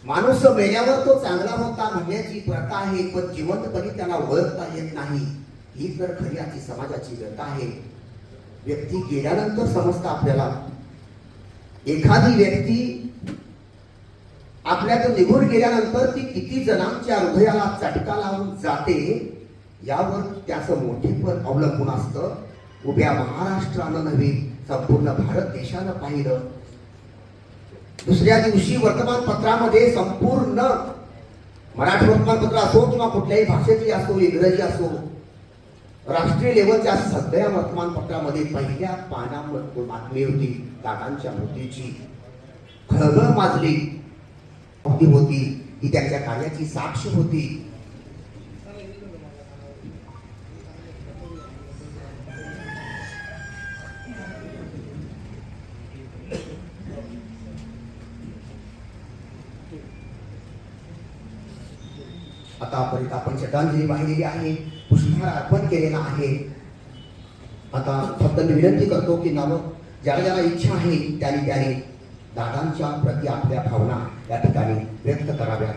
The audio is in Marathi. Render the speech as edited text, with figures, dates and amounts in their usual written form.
माणूस मेल्यावर तो चांगला होता म्हणण्याची प्रथा आहे, पण जिवंतपणी त्याला ओळखता येत नाही. ही तर खरी आजची समाजाची व्यथा आहे. व्यक्ती गेल्यानंतर समजतं आपल्याला. एखादी व्यक्ती आपल्यातून निघून गेल्यानंतर ती किती जणांच्या हृदयाला चटका लावून जाते यावर त्याचं मोठेपण अवलंबून असतं. उभ्या महाराष्ट्रानं नव्हे, संपूर्ण भारत देशानं पाहिलं. दुसऱ्या दिवशी वर्तमानपत्रामध्ये संपूर्ण मराठी वर्तमानपत्र असो किंवा कुठल्याही भाषेतली असो, इंग्रजी असो, राष्ट्रीय लेवलच्या सगळ्या वर्तमानपत्रामध्ये पहिल्या पानावर बातमी होती दादांच्या मृत्यूची. खळबळ माजली होती. ही त्यांच्या कार्याची साक्ष होती. आतापर्यंत आपण श्रद्धांजली वाहिलेली आहे, पुष्पहार अर्पण केलेला आहे. आता फक्त मी विनंती करतो की ज्याला ज्याला इच्छा आहे त्याने दादांच्या प्रती आपल्या भावना या ठिकाणी व्यक्त कराव्यात.